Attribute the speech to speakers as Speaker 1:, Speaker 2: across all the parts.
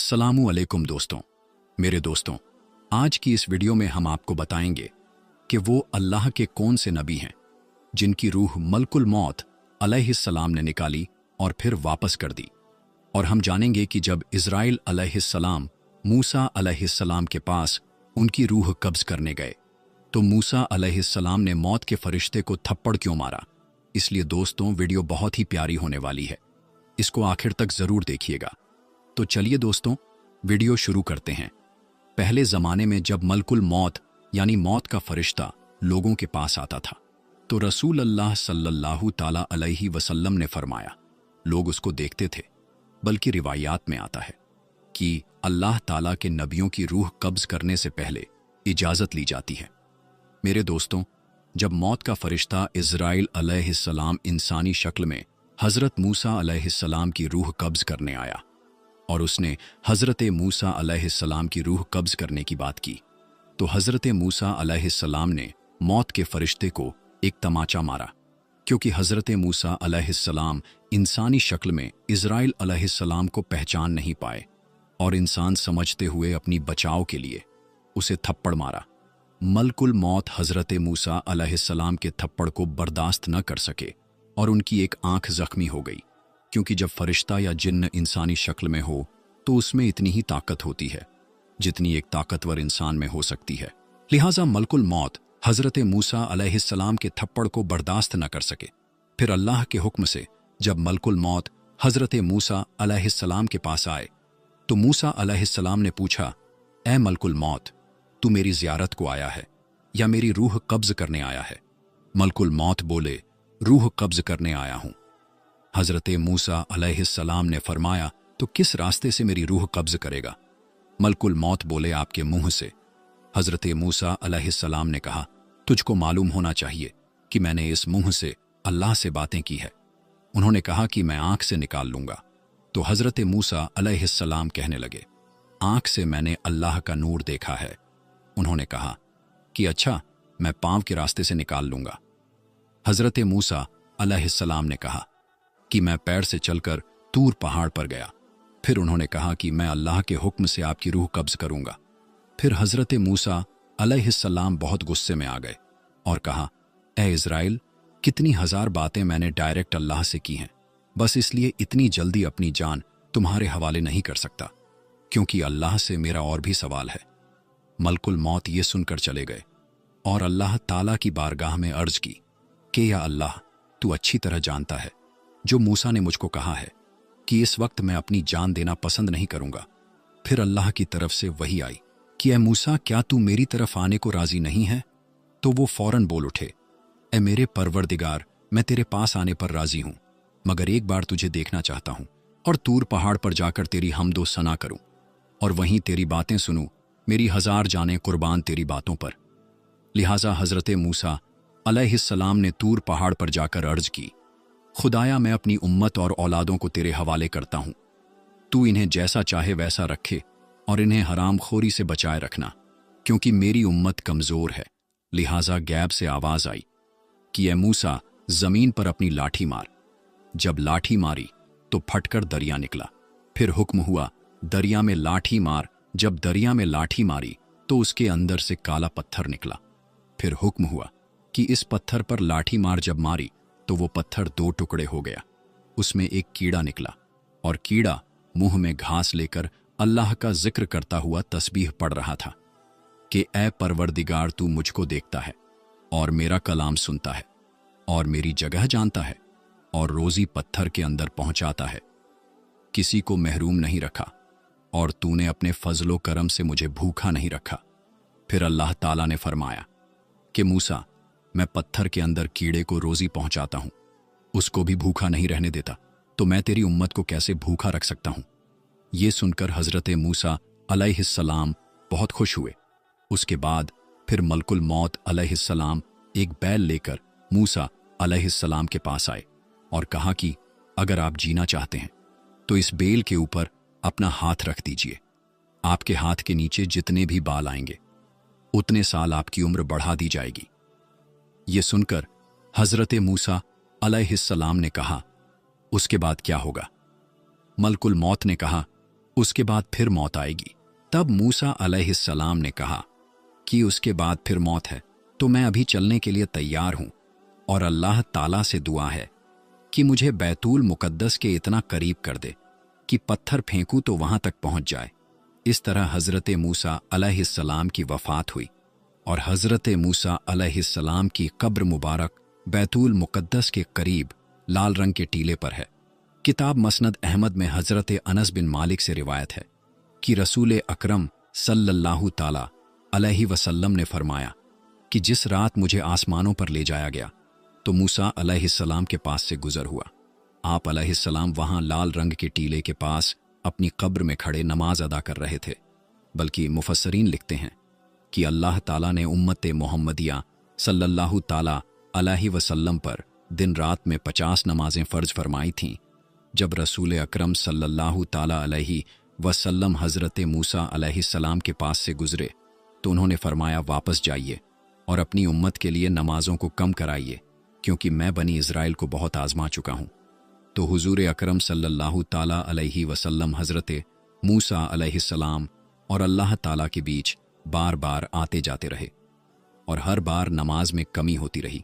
Speaker 1: अस्सलामु अलैकुम दोस्तों। मेरे दोस्तों, आज की इस वीडियो में हम आपको बताएंगे कि वो अल्लाह के कौन से नबी हैं जिनकी रूह मलकुल मौत अलैहिस्सलाम ने निकाली और फिर वापस कर दी। और हम जानेंगे कि जब इज़राइल अलैहिस्सलाम मूसा अलैहिस्सलाम के पास उनकी रूह कब्ज करने गए तो मूसा अलैहिस्सलाम ने मौत के फरिश्ते को थप्पड़ क्यों मारा। इसलिए दोस्तों, वीडियो बहुत ही प्यारी होने वाली है, इसको आखिर तक जरूर देखिएगा। तो चलिए दोस्तों, वीडियो शुरू करते हैं। पहले जमाने में जब मलकुल मौत यानी मौत का फरिश्ता लोगों के पास आता था तो रसूल अल्लाह सल्लल्लाहु ताला अलैहि वसल्लम ने फरमाया, लोग उसको देखते थे। बल्कि रिवायात में आता है कि अल्लाह ताला के नबियों की रूह कब्ज करने से पहले इजाजत ली जाती है। मेरे दोस्तों, जब मौत का फरिश्ता इज़राइल अलैहिस्सलाम इंसानी शक्ल में हजरत मूसा अलैहिस्सलाम की रूह कब्ज करने आया और उसने हजरत मूसा अलैहिस्सलाम की रूह कब्ज करने की बात की तो हजरत मूसा अलैहिस्सलाम ने मौत के फरिश्ते को एक तमाचा मारा, क्योंकि हजरत मूसा अलैहिस्सलाम इंसानी शक्ल में इज़राइल अलैहिस्सलाम को पहचान नहीं पाए और इंसान समझते हुए अपनी बचाव के लिए उसे थप्पड़ मारा। मलकुल मौत हजरत मूसा अलैहिस्सलाम के थप्पड़ को बर्दाश्त न कर सके और उनकी एक आंख जख्मी हो गई, क्योंकि जब फरिश्ता या जिन्न इंसानी शक्ल में हो तो उसमें इतनी ही ताकत होती है जितनी एक ताकतवर इंसान में हो सकती है। लिहाजा मलकुल मौत हजरत मूसा अलैहिस्सलाम के थप्पड़ को बर्दाश्त न कर सके। फिर अल्लाह के हुक्म से जब मलकुल मौत हजरत मूसा अलैहिस्सलाम के पास आए तो मूसा अलैहिस्सलाम ने पूछा, ए मलकुल मौत, तू मेरी ज़ियारत को आया है या मेरी रूह कब्ज करने आया है? मलकुल मौत बोले, रूह कब्ज करने आया हूं। हजरत मूसा अलैहिस्सलाम ने फरमाया, तो किस रास्ते से मेरी रूह कब्ज करेगा? मलकुल मौत बोले, आपके मुंह से। हजरत मूसा अलैहिस्सलाम ने कहा, तुझको मालूम होना चाहिए कि मैंने इस मुंह से अल्लाह से बातें की है। उन्होंने कहा कि मैं आंख से निकाल लूंगा। तो हजरत मूसा अलैहिस्सलाम कहने लगे, आंख से मैंने अल्लाह का नूर देखा है। उन्होंने कहा कि अच्छा, मैं पांव के रास्ते से निकाल लूंगा। हजरत मूसा अलैहिस्सलाम ने कहा कि मैं पैर से चलकर तूर पहाड़ पर गया। फिर उन्होंने कहा कि मैं अल्लाह के हुक्म से आपकी रूह कब्ज करूंगा। फिर हजरत मूसा अलैहिस्सलाम बहुत गुस्से में आ गए और कहा, ए इज़राइल, कितनी हजार बातें मैंने डायरेक्ट अल्लाह से की हैं, बस इसलिए इतनी जल्दी अपनी जान तुम्हारे हवाले नहीं कर सकता, क्योंकि अल्लाह से मेरा और भी सवाल है। मलकुल मौत ये सुनकर चले गए और अल्लाह ताला की बारगाह में अर्ज की कि या अल्लाह, तू अच्छी तरह जानता है जो मूसा ने मुझको कहा है कि इस वक्त मैं अपनी जान देना पसंद नहीं करूंगा। फिर अल्लाह की तरफ से वही आई कि ए मूसा, क्या तू मेरी तरफ आने को राजी नहीं है? तो वो फौरन बोल उठे, ए मेरे परवरदिगार, मैं तेरे पास आने पर राजी हूं, मगर एक बार तुझे देखना चाहता हूं और तूर पहाड़ पर जाकर तेरी हमदो सना करूं और वहीं तेरी बातें सुनूं। मेरी हजार जानें कुर्बान तेरी बातों पर। लिहाजा हजरत मूसा अलैहिस्सलाम ने तूर पहाड़ पर जाकर अर्ज की, खुदाया, मैं अपनी उम्मत और औलादों को तेरे हवाले करता हूं। तू इन्हें जैसा चाहे वैसा रखे और इन्हें हराम खोरी से बचाए रखना, क्योंकि मेरी उम्मत कमजोर है। लिहाजा गैब से आवाज आई कि ए मूसा, जमीन पर अपनी लाठी मार। जब लाठी मारी तो फटकर दरिया निकला। फिर हुक्म हुआ, दरिया में लाठी मार। जब दरिया में लाठी मारी तो उसके अंदर से काला पत्थर निकला। फिर हुक्म हुआ कि इस पत्थर पर लाठी मार। जब मारी तो वो पत्थर दो टुकड़े हो गया। उसमें एक कीड़ा निकला और कीड़ा मुंह में घास लेकर अल्लाह का जिक्र करता हुआ तस्बीह पढ़ रहा था कि ए परवरदिगार, तू मुझको देखता है और मेरा कलाम सुनता है और मेरी जगह जानता है और रोजी पत्थर के अंदर पहुंचाता है। किसी को महरूम नहीं रखा और तूने अपने फजलो करम से मुझे भूखा नहीं रखा। फिर अल्लाह ताला ने फरमाया कि मूसा, मैं पत्थर के अंदर कीड़े को रोजी पहुंचाता हूं, उसको भी भूखा नहीं रहने देता, तो मैं तेरी उम्मत को कैसे भूखा रख सकता हूं? ये सुनकर हजरत मूसा अलैहिस्सलाम बहुत खुश हुए। उसके बाद फिर मलकुल मौत अलैहिस्सलाम एक बैल लेकर मूसा अलैहिस्सलाम के पास आए और कहा कि अगर आप जीना चाहते हैं तो इस बेल के ऊपर अपना हाथ रख दीजिए। आपके हाथ के नीचे जितने भी बाल आएंगे उतने साल आपकी उम्र बढ़ा दी जाएगी। ये सुनकर हजरत मूसा अलैहिस्सलाम ने कहा, उसके बाद क्या होगा? मलकुल मौत ने कहा, उसके बाद फिर मौत आएगी। तब मूसा अलैहिस्सलाम ने कहा कि उसके बाद फिर मौत है तो मैं अभी चलने के लिए तैयार हूं, और अल्लाह ताला से दुआ है कि मुझे बैतुल मुकद्दस के इतना करीब कर दे कि पत्थर फेंकूं तो वहां तक पहुंच जाए। इस तरह हज़रत मूसा अलैहिस्सलाम की वफ़ात हुई और हज़रत मूसा अलैहिस्सलाम की कब्र मुबारक बैतुल मुकद्दस के करीब लाल रंग के टीले पर है। किताब मसनद अहमद में हज़रत अनस बिन मालिक से रिवायत है कि रसूल अकरम सल्लल्लाहु ताला अलैहि वसल्लम ने फरमाया कि जिस रात मुझे आसमानों पर ले जाया गया तो मूसा अलैहिस्सलाम के पास से गुजर हुआ। आप अलैहिस्सलाम वहां लाल रंग के टीले के पास अपनी कब्र में खड़े नमाज अदा कर रहे थे। बल्कि मुफस्सरीन लिखते हैं कि अल्लाह ताला ने उम्मत मोहम्मदिया सल्लल्लाहु ताला अलैहि वसल्लम पर दिन रात में 50 नमाजें फ़र्ज फरमाई थीं। जब रसूल अकरम सल्लल्लाहु ताला अलैहि वसल्लम हज़रत मूसा अलैहिस्सलाम के पास से गुजरे तो उन्होंने फरमाया, वापस जाइए और अपनी उम्मत के लिए नमाजों को कम कराइए, क्योंकि मैं बनी इज़राइल को बहुत आजमा चुका हूँ। तो हुजूर अकरम सल्लल्लाहु ताला अलैहि वसल्लम हज़रत मूसा अलैहिस्सलाम और अल्लाह ताला के बीच बार बार आते जाते रहे और हर बार नमाज में कमी होती रही,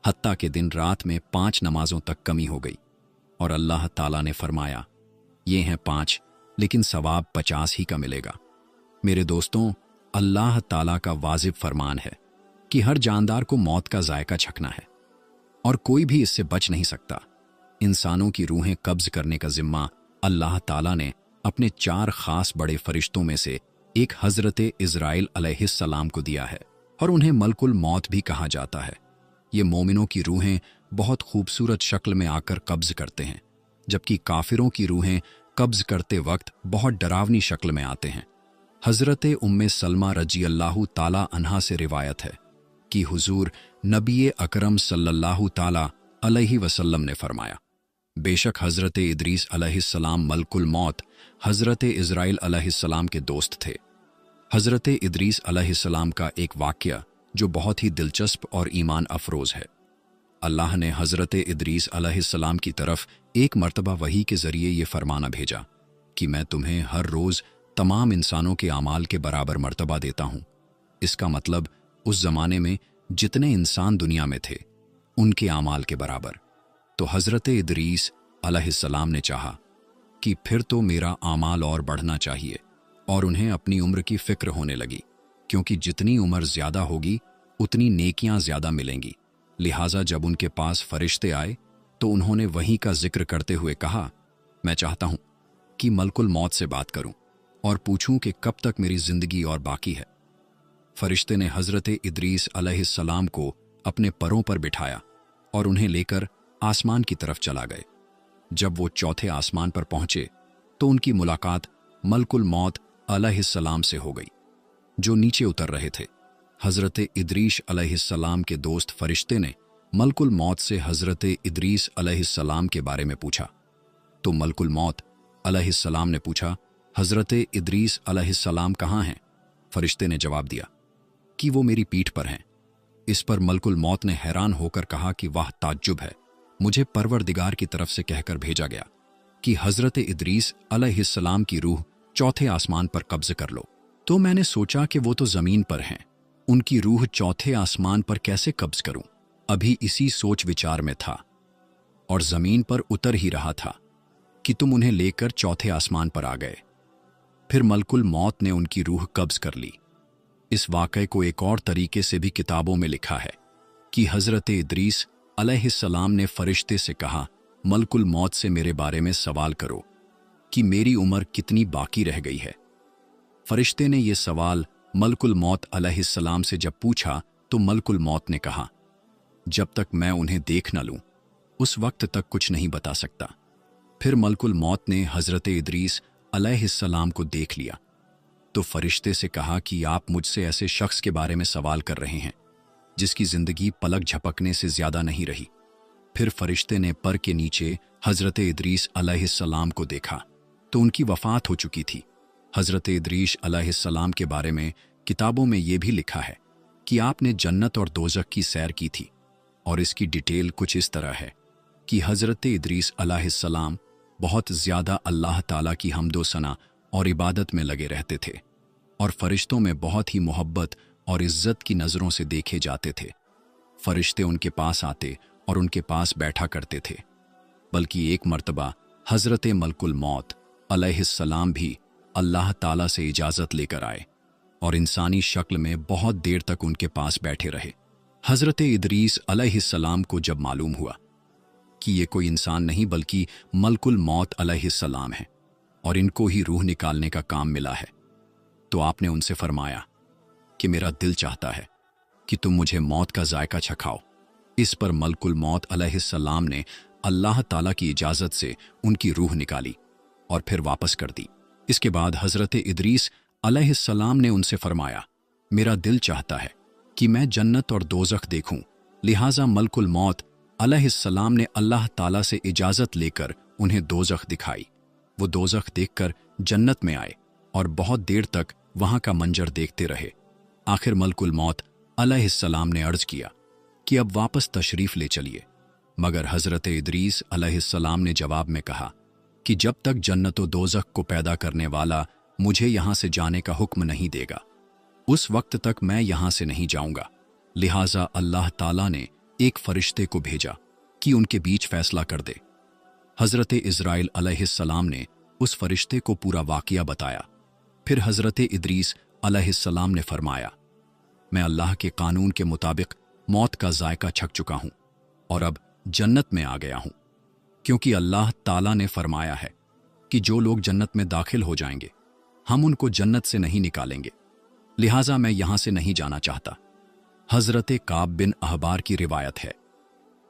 Speaker 1: हत्ता के दिन रात में 5 नमाजों तक कमी हो गई और अल्लाह ताला ने फरमाया, ये हैं 5 लेकिन सवाब 50 ही का मिलेगा। मेरे दोस्तों, अल्लाह ताला का वाजिब फरमान है कि हर जानदार को मौत का जायका चखना है और कोई भी इससे बच नहीं सकता। इंसानों की रूहें कब्ज करने का जिम्मा अल्लाह ताला ने अपने 4 खास बड़े फरिश्तों में से एक हज़रत इज़राइल अलैहिस्सलाम को दिया है और उन्हें मलकुल मौत भी कहा जाता है। ये मोमिनों की रूहें बहुत खूबसूरत शक्ल में आकर कब्ज करते हैं, जबकि काफिरों की रूहें कब्ज करते वक्त बहुत डरावनी शक्ल में आते हैं। हज़रत उम्मे सलमा रजी अल्लाहु ताला अन्हा से रिवायत है कि हुजूर नबी अकरम सल्लल्लाहु ताला अलैहि वसल्लम ने फरमाया, बेशक हज़रत इदरीस अलैहिस्सलाम मलकुल मौत हज़रत इज़राइल अलैहिस्सलाम के दोस्त थे। हज़रत इदरीस अलैहिस्सलाम का एक वाक़या जो बहुत ही दिलचस्प और ईमान अफरोज़ है। अल्लाह ने हज़रत इदरीस अलैहिस्सलाम की तरफ एक मर्तबा वही के ज़रिए ये फरमाना भेजा कि मैं तुम्हें हर रोज़ तमाम इंसानों के आमाल के बराबर मर्तबा देता हूँ। इसका मतलब उस ज़माने में जितने इंसान दुनिया में थे उनके आमाल के बराबर। तो हज़रत इदरीस अलैहिस्सलाम ने चाहा कि फिर तो मेरा आमाल और बढ़ना चाहिए, और उन्हें अपनी उम्र की फ़िक्र होने लगी, क्योंकि जितनी उम्र ज़्यादा होगी उतनी नेकियां ज़्यादा मिलेंगी। लिहाजा जब उनके पास फरिश्ते आए तो उन्होंने वहीं का जिक्र करते हुए कहा, मैं चाहता हूं कि मलकुल मौत से बात करूं और पूछूं कि कब तक मेरी जिंदगी और बाकी है। फरिश्ते ने हज़रत इदरीस अलैहिस्सलाम को अपने परों पर बिठाया और उन्हें लेकर आसमान की तरफ चला गए। जब वो चौथे आसमान पर पहुंचे तो उनकी मुलाकात मलकुल मौत अलैहिस्सलाम से हो गई, जो नीचे उतर रहे थे। हज़रत इदरीस अलैहिस्सलाम के दोस्त फरिश्ते ने मलकुल मौत से हज़रत इदरीस अलैहिस्सलाम के बारे में पूछा तो मलकुल मौत अलैहिस्सलाम ने पूछा, हज़रत इदरीस अलैहिस्सलाम कहाँ हैं? फरिश्ते ने जवाब दिया कि वो मेरी पीठ पर हैं। इस पर मलकुल मौत ने हैरान होकर कहा कि वाह ताज्जुब है, मुझे परवरदिगार की तरफ से कहकर भेजा गया कि हज़रत इदरीस अलैहिस्सलाम की रूह चौथे आसमान पर कब्ज़ कर लो। तो मैंने सोचा कि वो तो ज़मीन पर हैं, उनकी रूह चौथे आसमान पर कैसे कब्ज़ करूं? अभी इसी सोच विचार में था और ज़मीन पर उतर ही रहा था कि तुम उन्हें लेकर चौथे आसमान पर आ गए। फिर मलकुल मौत ने उनकी रूह कब्ज़ कर ली। इस वाक़े को एक और तरीके से भी किताबों में लिखा है कि हज़रत इदरीस अलैहिस्सलाम ने फरिश्ते से कहा, मलकुल मौत से मेरे बारे में सवाल करो कि मेरी उम्र कितनी बाकी रह गई है। फरिश्ते ने यह सवाल मलकुल मौत अलैहिस्सलाम से जब पूछा तो मलकुल मौत ने कहा, जब तक मैं उन्हें देख न लूं उस वक्त तक कुछ नहीं बता सकता। फिर मलकुल मौत ने हज़रत इदरीस अलैहिस्सलाम को देख लिया तो फरिश्ते से कहा कि आप मुझसे ऐसे शख्स के बारे में सवाल कर रहे हैं जिसकी जिंदगी पलक झपकने से ज्यादा नहीं रही। फिर फरिश्ते ने पर के नीचे हज़रत इदरीस अलैहिस्सलाम को देखा तो उनकी वफ़ात हो चुकी थी। हज़रत इदरीस अलैहिस्सलाम के बारे में किताबों में यह भी लिखा है कि आपने जन्नत और दोज़ख की सैर की थी, और इसकी डिटेल कुछ इस तरह है कि हज़रत इदरीस अलैहिस्सलाम बहुत ज़्यादा अल्लाह ताला की हम्दो सना और इबादत में लगे रहते थे और फरिश्तों में बहुत ही मोहब्बत और इज्जत की नज़रों से देखे जाते थे। फरिश्ते उनके पास आते और उनके पास बैठा करते थे। बल्कि एक मर्तबा हज़रत मलकुल मौत अलैहिस्सलाम भी अल्लाह ताला से इजाज़त लेकर आए और इंसानी शक्ल में बहुत देर तक उनके पास बैठे रहे। हज़रत इदरीस अलैहिस्सलाम को जब मालूम हुआ कि ये कोई इंसान नहीं बल्कि मलकुल मौत अलैहिस्सलाम है और इनको ही रूह निकालने का काम मिला है, तो आपने उनसे फरमाया कि मेरा दिल चाहता है कि तुम मुझे मौत का जायका चखाओ। इस पर मलकुल मौत अलैहिस्सलाम ने अल्लाह ताला की इजाज़त से उनकी रूह निकाली और फिर वापस कर दी। इसके बाद हज़रत इदरीस अलैहिस्सलाम ने उनसे फरमाया, मेरा दिल चाहता है कि मैं जन्नत और दोज़ख देखूं। लिहाजा मलकुल मौत अलैहिस्सलाम ने अल्लाह ताला से इजाज़त लेकर उन्हें दोज़ख दिखाई। वो दोज़ख देखकर जन्नत में आए और बहुत देर तक वहां का मंजर देखते रहे। आखिर मलकुल मौत अलैहिस्सलाम ने अर्ज किया कि अब वापस तशरीफ़ ले चलिए, मगर हज़रत इदरीस अलैहिस्सलाम ने जवाब में कहा कि जब तक जन्नत व दोज़ख को पैदा करने वाला मुझे यहाँ से जाने का हुक्म नहीं देगा, उस वक्त तक मैं यहाँ से नहीं जाऊँगा। लिहाजा अल्लाह ताला ने एक फरिश्ते को भेजा कि उनके बीच फैसला कर दे। हज़रत इज़राइल अलैहिस्सलाम ने उस फरिश्ते को पूरा वाक़या बताया। फिर हज़रत इदरीस अलैहिस्सलाम ने फरमाया, मैं अल्लाह के कानून के मुताबिक मौत का जायका छक चुका हूँ और अब जन्नत में आ गया हूँ, क्योंकि अल्लाह ताला ने फरमाया है कि जो लोग जन्नत में दाखिल हो जाएंगे हम उनको जन्नत से नहीं निकालेंगे। लिहाजा मैं यहाँ से नहीं जाना चाहता। हज़रत काब बिन अहबार की रिवायत है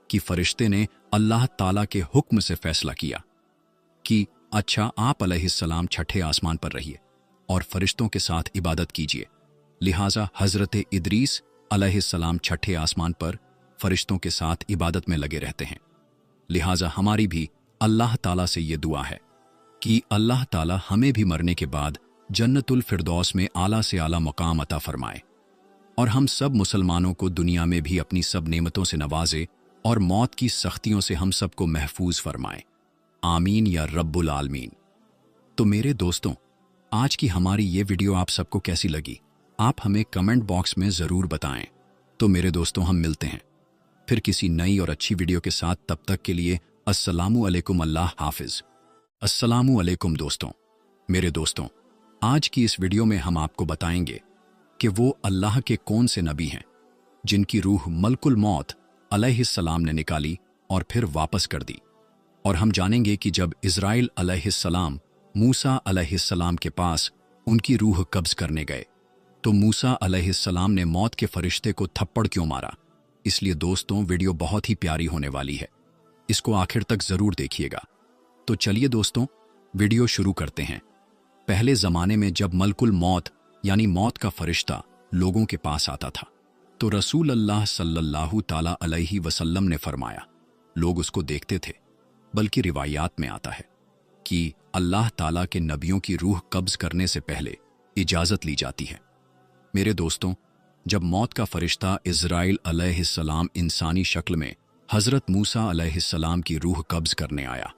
Speaker 1: कि फरिश्ते ने अल्लाह ताला के हुक्म से फैसला किया कि अच्छा, आप अलैहिस्सलाम छठे आसमान पर रहिए और फरिश्तों के साथ इबादत कीजिए। लिहाजा हज़रत इदरीस अलैहिस्सलाम छठे आसमान पर फरिश्तों के साथ इबादत में लगे रहते हैं। लिहाजा हमारी भी अल्लाह ताला से ये दुआ है कि अल्लाह ताला हमें भी मरने के बाद जन्नतुल फिरदौस में आला से आला मकाम अता फरमाए और हम सब मुसलमानों को दुनिया में भी अपनी सब नेमतों से नवाजे और मौत की सख्तियों से हम सबको महफूज फरमाए। आमीन या रब्बुल आलमीन। तो मेरे दोस्तों, आज की हमारी ये वीडियो आप सबको कैसी लगी, आप हमें कमेंट बॉक्स में ज़रूर बताएं। तो मेरे दोस्तों, हम मिलते हैं फिर किसी नई और अच्छी वीडियो के साथ। तब तक के लिए अस्सलामु अलैकुम, अल्लाह हाफिज़। अस्सलामु अलैकुम दोस्तों। मेरे दोस्तों, आज की इस वीडियो में हम आपको बताएंगे कि वो अल्लाह के कौन से नबी हैं जिनकी रूह मलकुल मौत अलैहिस्सलाम ने निकाली और फिर वापस कर दी। और हम जानेंगे कि जब इज़राइल अलैहिस्सलाम मूसा अलैहिस्सलाम के पास उनकी रूह कब्ज़ करने गए तो मूसा अलैहिस्सलाम ने मौत के फरिश्ते को थप्पड़ क्यों मारा। इसलिए दोस्तों, वीडियो बहुत ही प्यारी होने वाली है, इसको आखिर तक ज़रूर देखिएगा। तो चलिए दोस्तों, वीडियो शुरू करते हैं। पहले ज़माने में जब मलकुल मौत यानी मौत का फरिश्ता लोगों के पास आता था तो रसूल अल्लाह सल्लल्लाहु ताला अलैहि वसल्लम ने फरमाया, लोग उसको देखते थे। बल्कि रिवायात में आता है कि अल्लाह ताला के नबियों की रूह कब्ज़ करने से पहले इजाज़त ली जाती है। मेरे दोस्तों, जब मौत का फरिश्ता इज़राइल अलैहिस्सलाम इंसानी शक्ल में हज़रत मूसा अलैहिस्सलाम की रूह कब्ज़ करने आया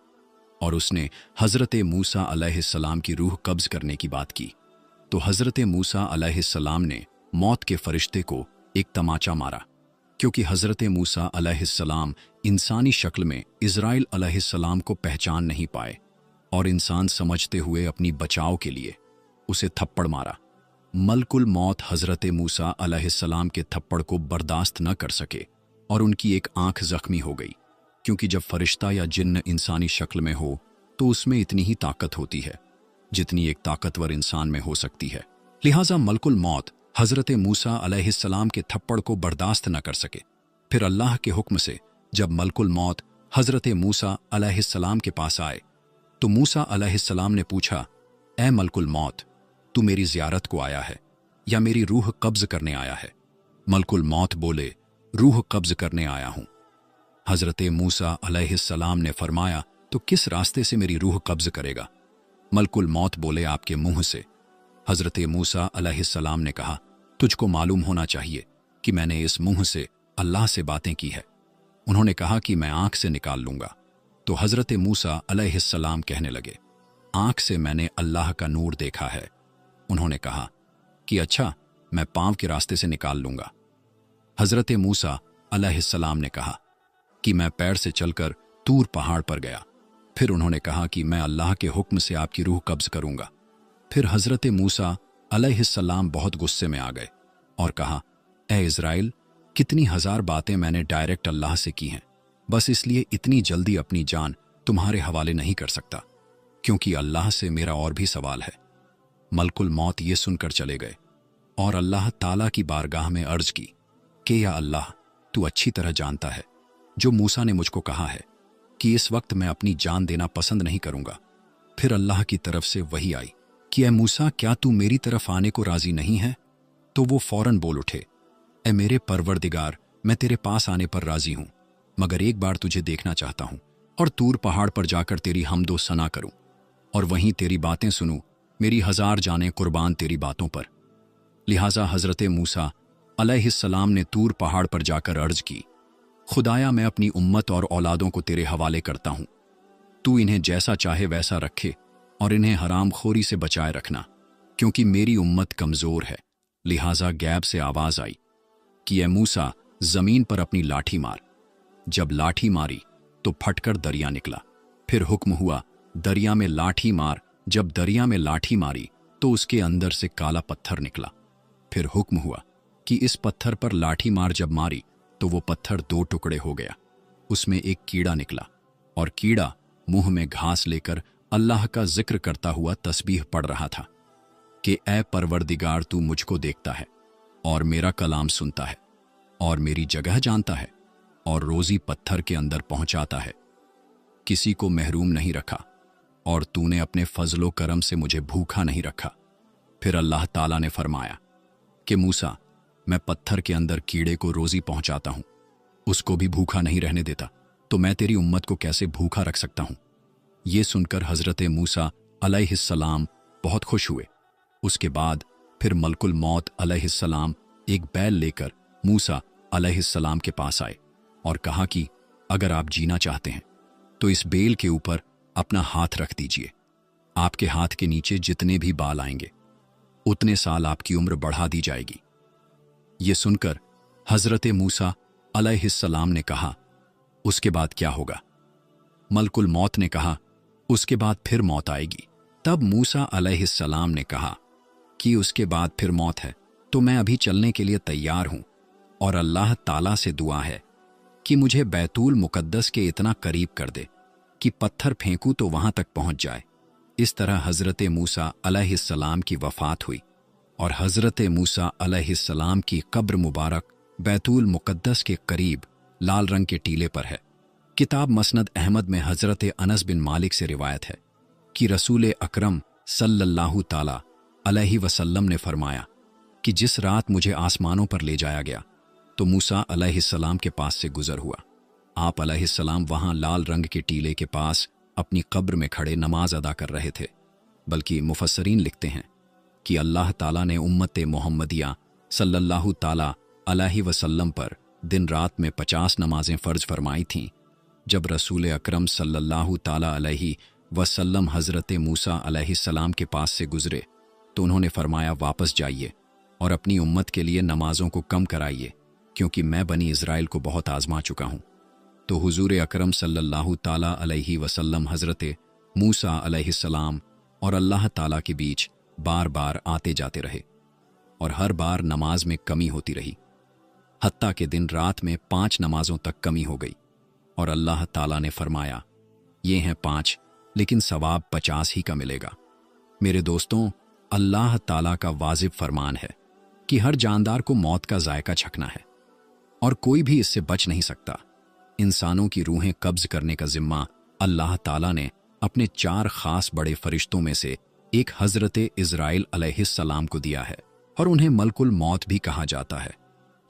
Speaker 1: और उसने हज़रत मूसा अलैहिस्सलाम की रूह कब्ज़ करने की बात की, तो हज़रत मूसा अलैहिस्सलाम ने मौत के फरिश्ते को एक तमाचा मारा, क्योंकि हज़रत मूसा अलैहिस्सलाम इंसानी शक्ल में इज़राइल अलैहिस्सलाम को पहचान नहीं पाए और इंसान समझते हुए अपनी बचाव के लिए उसे थप्पड़ मारा। मलकुल मौत हज़रत मूसा अलैहिस्सलाम के थप्पड़ को बर्दाश्त न कर सके और उनकी एक आंख ज़ख्मी हो गई, क्योंकि जब फरिश्ता या जिन्न इंसानी शक्ल में हो तो उसमें इतनी ही ताकत होती है जितनी एक ताकतवर इंसान में हो सकती है। लिहाजा मलकुल मौत हज़रत मूसा अलैहिस्सलाम के थप्पड़ को बर्दाश्त न कर सके। फिर अल्लाह के हुक्म से जब मलकुल मौत हज़रत मूसा अलैहिस्सलाम के पास आए तो मूसा अलैहिस्सलाम ने पूछा, ए मलकुल मौत, तू मेरी ज़ियारत को आया है या मेरी रूह कब्ज़ करने आया है? मलकुल मौत बोले, रूह कब्ज़ करने आया हूँ। हज़रत मूसा अलैहिस्सलाम ने फरमाया, तो किस रास्ते से मेरी रूह कब्ज़ करेगा? मलकुल मौत बोले, आपके मुंह से। हज़रत मूसा अलैहिस्सलाम ने कहा, तुझको मालूम होना चाहिए कि मैंने इस मुंह से अल्लाह से बातें की है। उन्होंने कहा कि मैं आंख से निकाल लूंगा। तो हज़रत मूसा अलैहिस्सलाम कहने लगे, आंख से मैंने अल्लाह का नूर देखा है। उन्होंने कहा कि अच्छा, मैं पांव के रास्ते से निकाल लूंगा। हज़रत मूसा अलैहिस्सलाम ने कहा कि मैं पैर से चलकर तूर पहाड़ पर गया। फिर उन्होंने कहा कि मैं अल्लाह के हुक्म से आपकी रूह कब्ज करूंगा। फिर हज़रत मूसा अलैहिस्सलाम बहुत गुस्से में आ गए और कहा, ए इज़राइल, कितनी हजार बातें मैंने डायरेक्ट अल्लाह से की हैं, बस इसलिए इतनी जल्दी अपनी जान तुम्हारे हवाले नहीं कर सकता, क्योंकि अल्लाह से मेरा और भी सवाल है। मलकुल मौत ये सुनकर चले गए और अल्लाह ताला की बारगाह में अर्ज की कि या अल्लाह, तू अच्छी तरह जानता है जो मूसा ने मुझको कहा है कि इस वक्त मैं अपनी जान देना पसंद नहीं करूंगा। फिर अल्लाह की तरफ से वही आई कि ए मूसा, क्या तू मेरी तरफ आने को राजी नहीं है? तो वो फौरन बोल उठे, ए मेरे परवरदिगार, मैं तेरे पास आने पर राजी हूं, मगर एक बार तुझे देखना चाहता हूं और तूर पहाड़ पर जाकर तेरी हमदो सना करूं और वहीं तेरी बातें सुनूं। मेरी हजार जानें कुर्बान तेरी बातों पर। लिहाजा हज़रत मूसा अलैहिस्सलाम ने तूर पहाड़ पर जाकर अर्ज की, खुदाया, मैं अपनी उम्मत और औलादों को तेरे हवाले करता हूं। तू इन्हें जैसा चाहे वैसा रखे और इन्हें हराम खोरी से बचाए रखना, क्योंकि मेरी उम्मत कमजोर है। लिहाजा गैब से आवाज आई कि ए मूसा, जमीन पर अपनी लाठी मार। जब लाठी मारी तो फटकर दरिया निकला। फिर हुक्म हुआ, दरिया में लाठी मार। जब दरिया में लाठी मारी तो उसके अंदर से काला पत्थर निकला। फिर हुक्म हुआ कि इस पत्थर पर लाठी मार। जब मारी तो वो पत्थर दो टुकड़े हो गया। उसमें एक कीड़ा निकला और कीड़ा मुंह में घास लेकर अल्लाह का जिक्र करता हुआ तस्बीह पढ़ रहा था कि ए परवरदिगार, तू मुझको देखता है और मेरा कलाम सुनता है और मेरी जगह जानता है और रोजी पत्थर के अंदर पहुंचाता है। किसी को महरूम नहीं रखा और तूने अपने फजलो करम से मुझे भूखा नहीं रखा। फिर अल्लाह ताला ने फरमाया कि मूसा, मैं पत्थर के अंदर कीड़े को रोजी पहुंचाता हूं, उसको भी भूखा नहीं रहने देता, तो मैं तेरी उम्मत को कैसे भूखा रख सकता हूं? ये सुनकर हज़रत मूसा अलैहिस्सलाम बहुत खुश हुए। उसके बाद फिर मलकुल मौत अलैहिस्सलाम एक बैल लेकर मूसा अलैहिस्सलाम के पास आए और कहा कि अगर आप जीना चाहते हैं तो इस बेल के ऊपर अपना हाथ रख दीजिए। आपके हाथ के नीचे जितने भी बाल आएंगे उतने साल आपकी उम्र बढ़ा दी जाएगी। ये सुनकर हज़रत मूसा अलैहिस्सलाम ने कहा, उसके बाद क्या होगा? मलकुल मौत ने कहा, उसके बाद फिर मौत आएगी। तब मूसा अलैहिस्सलाम ने कहा कि उसके बाद फिर मौत है तो मैं अभी चलने के लिए तैयार हूं और अल्लाह ताला से दुआ है कि मुझे बैतुल मुकद्दस के इतना करीब कर दे कि पत्थर फेंकूं तो वहां तक पहुंच जाए। इस तरह हज़रत मूसा अलैहिस्सलाम की वफ़ात हुई और हज़रत मूसा अलैहिस्सलाम की कब्र मुबारक बैतुल मुकद्दस के करीब लाल रंग के टीले पर है। किताब मसनद अहमद में हज़रत अनस बिन मालिक से रिवायत है कि रसूल अकरम सल्लल्लाहु ताला अलैहि वसल्लम ने फरमाया कि जिस रात मुझे आसमानों पर ले जाया गया तो मूसा अलैहिस्सलाम के पास से गुजर हुआ। आप अलैहिस्सलाम वहां लाल रंग के टीले के पास अपनी कब्र में खड़े नमाज अदा कर रहे थे। बल्कि मुफस्सरीन लिखते हैं कि अल्लाह ताला ने उम्मत मोहम्मदिया सल्लल्लाहु ताला अलैहि वसल्लम पर दिन रात में 50 नमाजें फ़र्ज फरमाई थीं। जब रसूल अकरम सल्लल्लाहु ताला अलैहि वसल्लम हज़रत मूसा अलैहिस्सलाम के पास से गुजरे तो उन्होंने फरमाया, वापस जाइए और अपनी उम्मत के लिए नमाजों को कम कराइए, क्योंकि मैं बनी इज़राइल को बहुत आजमा चुका हूँ। तो हुजूर अकरम सल्लल्लाहु ताला अलैहि वसल्लम हज़रत मूसा अलैहिस्सलाम और अल्लाह ताला के बीच बार बार आते जाते रहे और हर बार नमाज में कमी होती रही, हत्ता के दिन रात में 5 नमाजों तक कमी हो गई और अल्लाह ताला ने फरमाया, ये हैं 5, लेकिन सवाब 50 ही का मिलेगा। मेरे दोस्तों, अल्लाह ताला का वाजिब फरमान है कि हर जानदार को मौत का जायका चखना है और कोई भी इससे बच नहीं सकता। इंसानों की रूहें कब्ज करने का जिम्मा अल्लाह ताला ने अपने 4 खास बड़े फरिश्तों में से एक हज़रत इज़राइल अलैहिस्सलाम को दिया है और उन्हें मलकुल मौत भी कहा जाता है।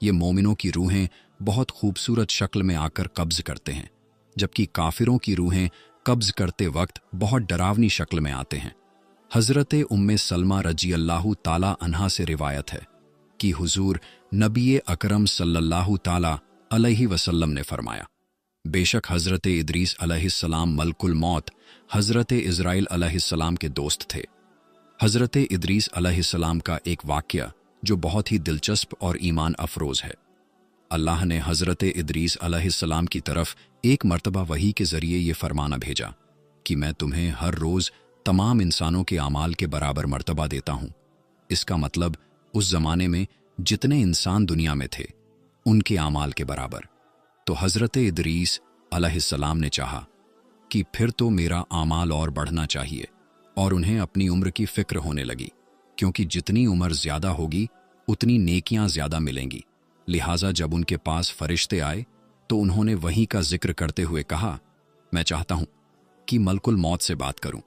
Speaker 1: ये मोमिनों की रूहें बहुत खूबसूरत शक्ल में आकर कब्ज करते हैं, जबकि काफिरों की रूहें कब्ज करते वक्त बहुत डरावनी शक्ल में आते हैं। हज़रत उम्मे सलमा रजी अल्लाहु ताला अन्हा से रिवायत है कि हुजूर नबी अकरम सल्लल्लाहु ताला अलैहि वसल्लम ने फरमाया, बेशक हज़रत इदरीस अलैहिस्सलाम मलकुल मौत हज़रत इज़राइल अलैहिस्सलाम के दोस्त थे। हज़रत इदरीस अलैहिस्सलाम का एक वाक़या जो बहुत ही दिलचस्प और ईमान अफरोज़ है। अल्लाह ने हज़रत इदरीस अलैहिस्सलाम की तरफ एक मर्तबा वही के ज़रिए ये फरमाना भेजा कि मैं तुम्हें हर रोज़ तमाम इंसानों के आमाल के बराबर मर्तबा देता हूँ। इसका मतलब उस ज़माने में जितने इंसान दुनिया में थे उनके आमाल के बराबर। तो हज़रत इदरीस अलैहिस्सलाम ने चाहा कि फिर तो मेरा आमाल और बढ़ना चाहिए, और उन्हें अपनी उम्र की फ़िक्र होने लगी, क्योंकि जितनी उम्र ज़्यादा होगी उतनी नेकियां ज़्यादा मिलेंगी। लिहाजा जब उनके पास फरिश्ते आए तो उन्होंने वहीं का जिक्र करते हुए कहा, मैं चाहता हूं कि मलकुल मौत से बात करूं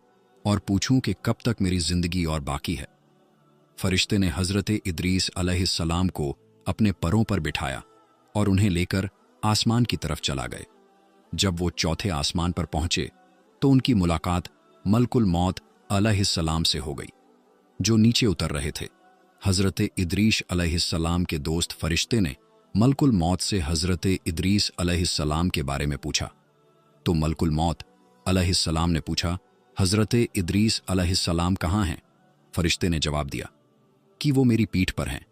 Speaker 1: और पूछूं कि कब तक मेरी ज़िंदगी और बाकी है। फरिश्ते ने हज़रत इदरीस अलैहिस्सलाम को अपने परों पर बिठाया और उन्हें लेकर आसमान की तरफ चला गए। जब वो चौथे आसमान पर पहुंचे तो उनकी मुलाकात मलकुल मौत अलैहिस्सलाम से हो गई, जो नीचे उतर रहे थे। हज़रत इदरीस अलैहिस्सलाम के दोस्त फरिश्ते ने मलकुल मौत से हज़रत इदरीस अलैहिस्सलाम के बारे में पूछा। तो मलकुल मौत अलैहिस्सलाम ने पूछा, हज़रत इदरीस अलैहिस्सलाम कहाँ हैं? फरिश्ते ने जवाब दिया कि वो मेरी पीठ पर हैं।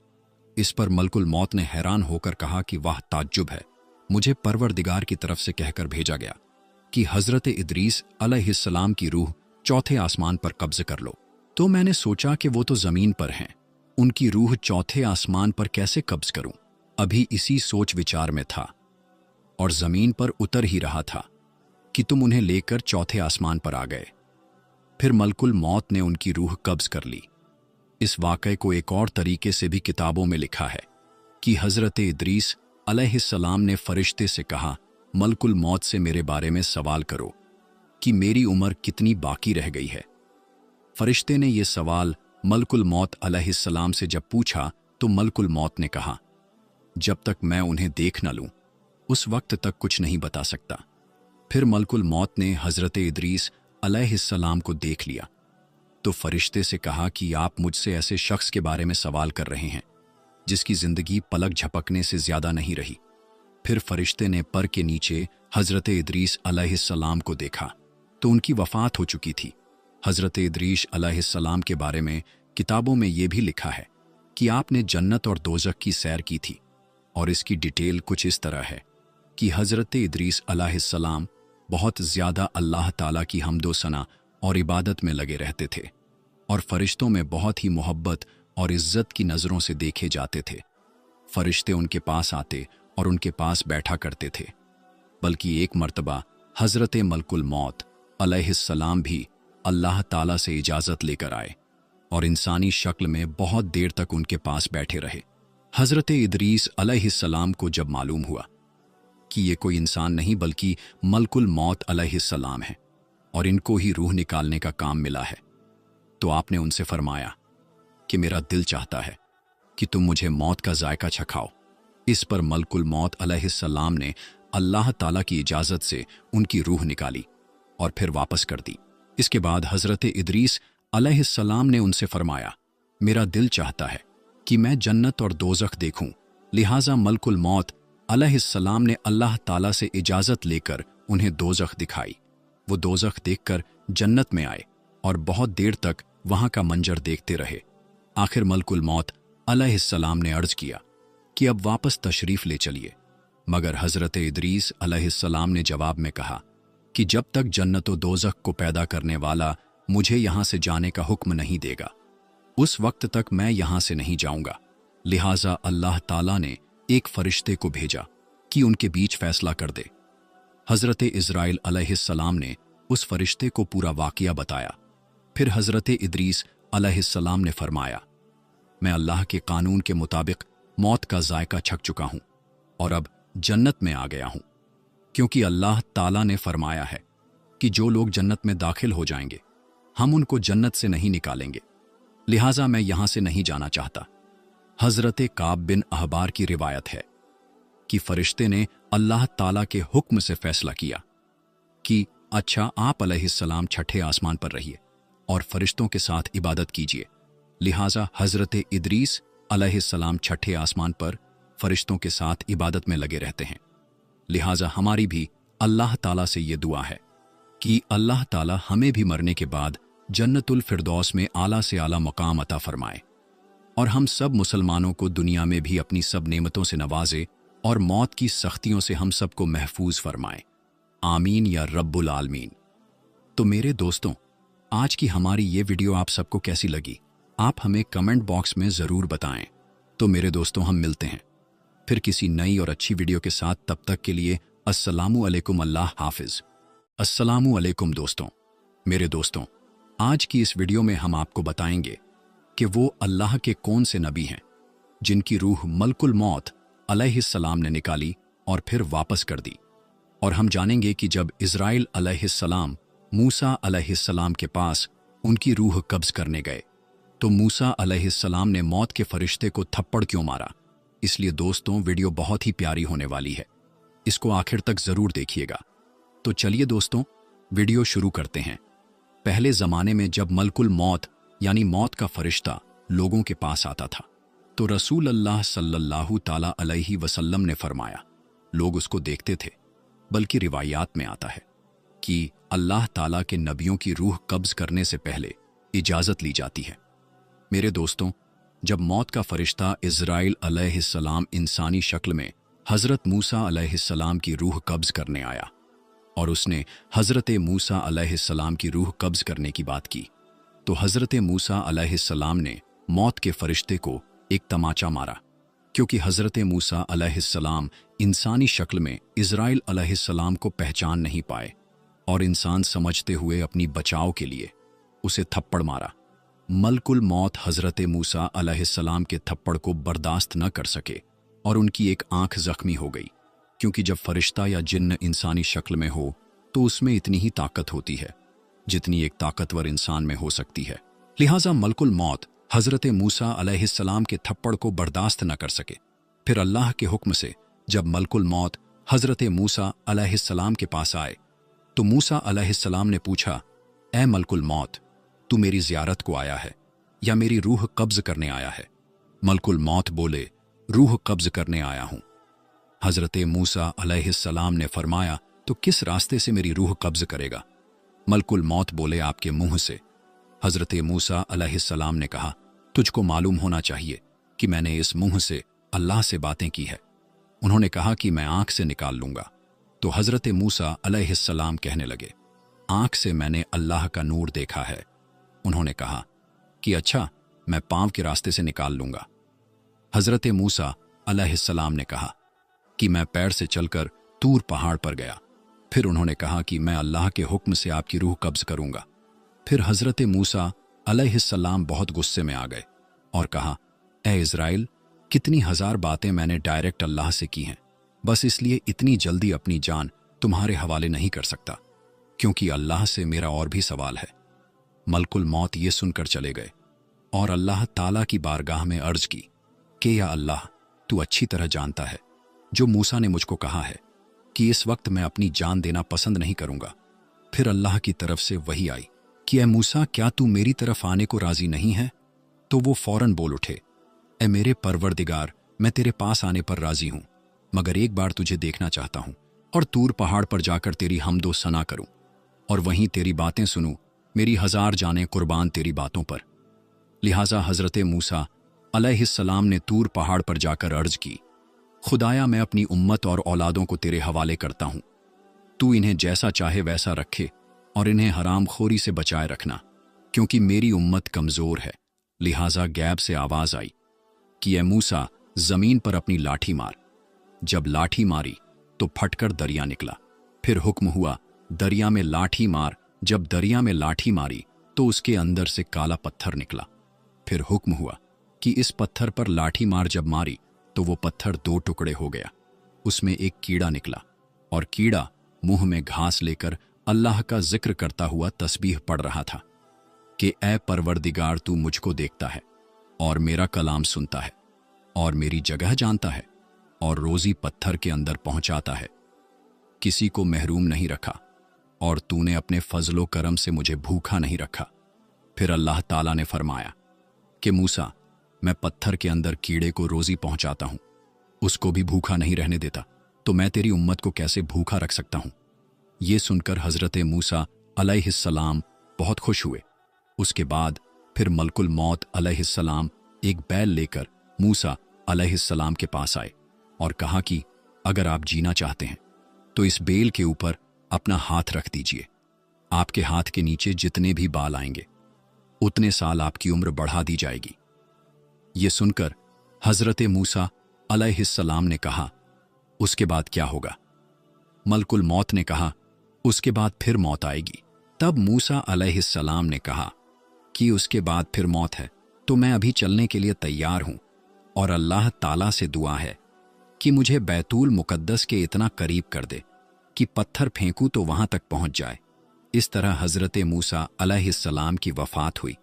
Speaker 1: इस पर मलकुल मौत ने हैरान होकर कहा कि वाह, ताज्जुब है, मुझे परवरदिगार की तरफ से कहकर भेजा गया कि हज़रत इदरीस अलैहिस्सलाम की रूह चौथे आसमान पर कब्ज़ कर लो। तो मैंने सोचा कि वो तो ज़मीन पर हैं, उनकी रूह चौथे आसमान पर कैसे कब्ज़ करूं? अभी इसी सोच विचार में था और ज़मीन पर उतर ही रहा था कि तुम उन्हें लेकर चौथे आसमान पर आ गए। फिर मलकुल मौत ने उनकी रूह कब्ज़ कर ली। इस वाक़ये को एक और तरीके से भी किताबों में लिखा है कि हज़रत इदरीस अलैहिस्सलाम ने फरिश्ते से कहा, मलकुल मौत से मेरे बारे में सवाल करो कि मेरी उम्र कितनी बाकी रह गई है। फरिश्ते ने यह सवाल मलकुल मौत अलैहिस्सलाम से जब पूछा तो मलकुल मौत ने कहा, जब तक मैं उन्हें देख न लूं उस वक्त तक कुछ नहीं बता सकता। फिर मलकुल मौत ने हज़रत इदरीस अलैहिस्सलाम को देख लिया तो फरिश्ते से कहा कि आप मुझसे ऐसे शख्स के बारे में सवाल कर रहे हैं जिसकी ज़िंदगी पलक झपकने से ज़्यादा नहीं रही। फिर फरिश्ते ने पर के नीचे हज़रत इदरीस अलैहिस्सलाम को देखा तो उनकी वफ़ात हो चुकी थी। हज़रत इदरीस अलैहिस्सलाम के बारे में किताबों में ये भी लिखा है कि आपने जन्नत और दोज़ख की सैर की थी, और इसकी डिटेल कुछ इस तरह है कि हज़रत इदरीस अलैहिस्सलाम बहुत ज़्यादा अल्लाह ताला की हम्दो सना और इबादत में लगे रहते थे और फरिश्तों में बहुत ही मोहब्बत और इज़्ज़त की नज़रों से देखे जाते थे। फरिश्ते उनके पास आते और उनके पास बैठा करते थे। बल्कि एक मर्तबा हज़रत मलकुल मौत अलैहिस्सलाम भी अल्लाह ताला से इजाज़त लेकर आए और इंसानी शक्ल में बहुत देर तक उनके पास बैठे रहे। हज़रत इदरीस अलैहिस्सलाम को जब मालूम हुआ कि ये कोई इंसान नहीं बल्कि मलकुल मौत अलैहिस्सलाम है और इनको ही रूह निकालने का काम मिला है, तो आपने उनसे फरमाया कि मेरा दिल चाहता है कि तुम मुझे मौत का जायका चखाओ। इस पर मलकुल मौत अलैहिस्सलाम ने अल्लाह ताला की इजाज़त से उनकी रूह निकाली और फिर वापस कर दी। इसके बाद हज़रत इदरीस अलैहिस्सलाम ने उनसे फरमाया, मेरा दिल चाहता है कि मैं जन्नत और दोज़ख देखूं। लिहाजा मलकुल मौत अलैहिस्सलाम ने अल्लाह ताला से इजाज़त लेकर उन्हें दोज़ख दिखाई। वो दोज़ख देखकर जन्नत में आए और बहुत देर तक वहां का मंजर देखते रहे। आखिर मलकुल मौत अलैहिस्सलाम ने अर्ज़ किया कि अब वापस तशरीफ़ ले चलिए, मगर हज़रत इदरीस अलैहिस्सलाम ने जवाब में कहा कि जब तक जन्नत व दोज़ख को पैदा करने वाला मुझे यहाँ से जाने का हुक्म नहीं देगा उस वक्त तक मैं यहाँ से नहीं जाऊँगा। लिहाजा अल्लाह ताला ने एक फरिश्ते को भेजा कि उनके बीच फैसला कर दे। हज़रत इज़राइल अलैहिस्सलाम ने उस फरिश्ते को पूरा वाक़या बताया। फिर हज़रत इदरीस अलैहिस्सलाम ने फरमाया, मैं अल्लाह के कानून के मुताबिक मौत का जायका छक चुका हूँ और अब जन्नत में आ गया हूँ, क्योंकि अल्लाह ताला ने फरमाया है कि जो लोग जन्नत में दाखिल हो जाएंगे हम उनको जन्नत से नहीं निकालेंगे। लिहाजा मैं यहाँ से नहीं जाना चाहता। हज़रत काब बिन अहबार की रिवायत है कि फरिश्ते ने अल्लाह ताला के हुक्म से फैसला किया कि अच्छा, आप अलैहिस्सलाम छठे आसमान पर रहिए और फरिश्तों के साथ इबादत कीजिए। लिहाजा हज़रत इदरीस अलैहिस्सलाम छठे आसमान पर फरिश्तों के साथ इबादत में लगे रहते हैं। लिहाजा हमारी भी अल्लाह ताला से ये दुआ है कि अल्लाह ताला हमें भी मरने के बाद जन्नतुल फिरदौस में आला से आला मकाम अता फरमाए और हम सब मुसलमानों को दुनिया में भी अपनी सब नेमतों से नवाजे और मौत की सख्तियों से हम सबको महफूज फरमाए। आमीन या रब्बुल आलमीन। तो मेरे दोस्तों, आज की हमारी ये वीडियो आप सबको कैसी लगी, आप हमें कमेंट बॉक्स में ज़रूर बताएं। तो मेरे दोस्तों, हम मिलते हैं फिर किसी नई और अच्छी वीडियो के साथ। तब तक के लिए अस्सलामु अलैकुम, अल्लाह हाफिज। अस्सलामु अलैकुम दोस्तों। मेरे दोस्तों, आज की इस वीडियो में हम आपको बताएंगे कि वो अल्लाह के कौन से नबी हैं जिनकी रूह मलकुल मौत अलैहिस्सलाम ने निकाली और फिर वापस कर दी। और हम जानेंगे कि जब इज़राइल अलैहिस्सलाम मूसा अलैहिस्सलाम के पास उनकी रूह कब्ज करने गए तो मूसा अलैहिस्सलाम ने मौत के फरिश्ते को थप्पड़ क्यों मारा। इसलिए दोस्तों, वीडियो बहुत ही प्यारी होने वाली है, इसको आखिर तक ज़रूर देखिएगा। तो चलिए दोस्तों, वीडियो शुरू करते हैं। पहले ज़माने में जब मलकुल मौत यानी मौत का फरिश्ता लोगों के पास आता था तो रसूल अल्लाह सल्लल्लाहु ताला अलैहि वसल्लम ने फरमाया, लोग उसको देखते थे। बल्कि रिवायात में आता है कि अल्लाह ताला के नबियों की रूह कब्ज करने से पहले इजाज़त ली जाती है। मेरे दोस्तों, जब मौत का फरिश्ता इज़राइल अलैहिस्सलाम इंसानी शक्ल में हज़रत मूसा अलैहिस्सलाम की रूह कब्ज करने आया और उसने हज़रत मूसा अलैहिस्सलाम की रूह कब्ज करने की बात की तो हज़रत मूसा अलैहिस्सलाम ने मौत के फरिश्ते को एक तमाचा मारा, क्योंकि हज़रत मूसा अलैहिस्सलाम इंसानी शक्ल में इज़राइल अलैहिस्सलाम को पहचान नहीं पाए और इंसान समझते हुए अपनी बचाव के लिए उसे थप्पड़ मारा। मलकुल मौत हज़रत मूसा अलैहिस्सलाम के थप्पड़ को बर्दाश्त न कर सके और उनकी एक आंख जख्मी हो गई, क्योंकि जब फरिश्ता या जिन्न इंसानी शक्ल में हो तो उसमें इतनी ही ताकत होती है जितनी एक ताकतवर इंसान में हो सकती है। लिहाजा मलकुल मौत हज़रत मूसा अलैहिस्सलाम के थप्पड़ को बर्दाश्त न कर सके। फिर अल्लाह के हुक्म से जब मलकुल मौत हज़रत मूसा अलैहिस्सलाम के पास आए तो मूसा अलैहिस्सलाम ने पूछा, ए मलकुल मौत, तू मेरी ज़ियारत को आया है या मेरी रूह कब्ज़ करने आया है? मलकुल मौत बोले, रूह कब्ज़ करने आया हूँ। हज़रत मूसा अलैहिस्सलाम ने फरमाया, तो किस रास्ते से मेरी रूह कब्ज़ करेगा? मलकुल मौत बोले, आपके मुंह से। हज़रत मूसा अलैहिस्सलाम ने कहा, तुझको मालूम होना चाहिए कि मैंने इस मुंह से अल्लाह से बातें की है। उन्होंने कहा कि मैं आंख से निकाल लूंगा। तो हज़रत मूसा अलैहिस्सलाम कहने लगे, आंख से मैंने अल्लाह का नूर देखा है। उन्होंने कहा कि अच्छा, मैं पांव के रास्ते से निकाल लूंगा। हज़रत मूसा अलैहिस्सलाम ने कहा कि मैं पैर से चलकर तूर पहाड़ पर गया। फिर उन्होंने कहा कि मैं अल्लाह के हुक्म से आपकी रूह कब्ज़ करूंगा। फिर हज़रत मूसा अलैहिस्सलाम बहुत गुस्से में आ गए और कहा, ए इज़राइल, कितनी हजार बातें मैंने डायरेक्ट अल्लाह से की हैं, बस इसलिए इतनी जल्दी अपनी जान तुम्हारे हवाले नहीं कर सकता, क्योंकि अल्लाह से मेरा और भी सवाल है। मलकुल मौत ये सुनकर चले गए और अल्लाह ताला की बारगाह में अर्ज की कि या अल्लाह, तू अच्छी तरह जानता है जो मूसा ने मुझको कहा है कि इस वक्त मैं अपनी जान देना पसंद नहीं करूंगा। फिर अल्लाह की तरफ से वही आई कि ए मूसा, क्या तू मेरी तरफ आने को राजी नहीं है? तो वो फौरन बोल उठे, ए मेरे परवरदिगार, मैं तेरे पास आने पर राजी हूं, मगर एक बार तुझे देखना चाहता हूं और तूर पहाड़ पर जाकर तेरी हमदो सना करूं और वहीं तेरी बातें सुनूं। मेरी हजार जानें कुर्बान तेरी बातों पर। लिहाजा हज़रत मूसा अलैहिस्सलाम ने तूर पहाड़ पर जाकर अर्ज की, खुदाया, मैं अपनी उम्मत और औलादों को तेरे हवाले करता हूं। तू इन्हें जैसा चाहे वैसा रखे और इन्हें हराम खोरी से बचाए रखना, क्योंकि मेरी उम्मत कमज़ोर है। लिहाजा गैब से आवाज़ आई कि ए मूसा, ज़मीन पर अपनी लाठी मार। जब लाठी मारी तो फटकर दरिया निकला। फिर हुक्म हुआ, दरिया में लाठी मार। जब दरिया में लाठी मारी तो उसके अंदर से काला पत्थर निकला। फिर हुक्म हुआ कि इस पत्थर पर लाठी मार। जब मारी तो वो पत्थर दो टुकड़े हो गया। उसमें एक कीड़ा निकला और कीड़ा मुंह में घास लेकर अल्लाह का जिक्र करता हुआ तस्बीह पढ़ रहा था कि ए परवरदिगार, तू मुझको देखता है और मेरा कलाम सुनता है और मेरी जगह जानता है और रोज़ी पत्थर के अंदर पहुंचाता है। किसी को महरूम नहीं रखा और तूने अपने फजलो करम से मुझे भूखा नहीं रखा। फिर अल्लाह ताला ने फरमाया कि मूसा, मैं पत्थर के अंदर कीड़े को रोज़ी पहुंचाता हूं, उसको भी भूखा नहीं रहने देता, तो मैं तेरी उम्मत को कैसे भूखा रख सकता हूं? ये सुनकर हज़रत मूसा अलैहिस्सलाम बहुत खुश हुए। उसके बाद फिर मलकुल मौत अलैहिस्सलाम एक बैल लेकर मूसा अलैहिस्सलाम के पास आए और कहा कि अगर आप जीना चाहते हैं तो इस बेल के ऊपर अपना हाथ रख दीजिए। आपके हाथ के नीचे जितने भी बाल आएंगे उतने साल आपकी उम्र बढ़ा दी जाएगी। ये सुनकर हज़रत मूसा अलैहिस्सलाम ने कहा, उसके बाद क्या होगा? मलकुल मौत ने कहा, उसके बाद फिर मौत आएगी। तब मूसा अलैहिस्सलाम ने कहा कि उसके बाद फिर मौत है तो मैं अभी चलने के लिए तैयार हूं और अल्लाह ताला से दुआ है कि मुझे बैतुल मुकद्दस के इतना करीब कर दे कि पत्थर फेंकूं तो वहां तक पहुंच जाए। इस तरह हज़रत मूसा अलैहिस्सलाम की वफ़ात हुई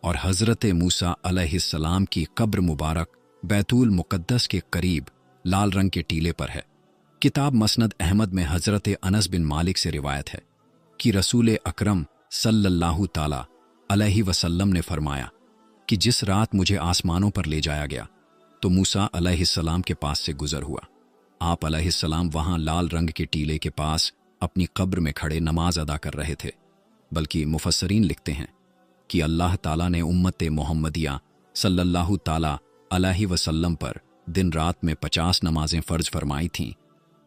Speaker 1: और हज़रत मूसा अलैहिस्सलाम की कब्र मुबारक बैतुल मुकद्दस के करीब लाल रंग के टीले पर है। किताब मसनद अहमद में हज़रत अनस बिन मालिक से रिवायत है कि रसूल अकरम सल्लल्लाहु ताला अलैहि वसल्लम ने फरमाया कि जिस रात मुझे आसमानों पर ले जाया गया तो मूसा अलैहिस्सलाम के पास से गुजर हुआ। आप अलैहिस्सलाम वहां लाल रंग के टीले के पास अपनी कब्र में खड़े नमाज अदा कर रहे थे। बल्कि मुफस्सरीन लिखते हैं कि अल्लाह ताला ने उम्मत मोहम्मदिया सल्लल्लाहु ताला अलैहि वसल्लम पर दिन रात में 50 नमाजें फ़र्ज फरमाई थीं।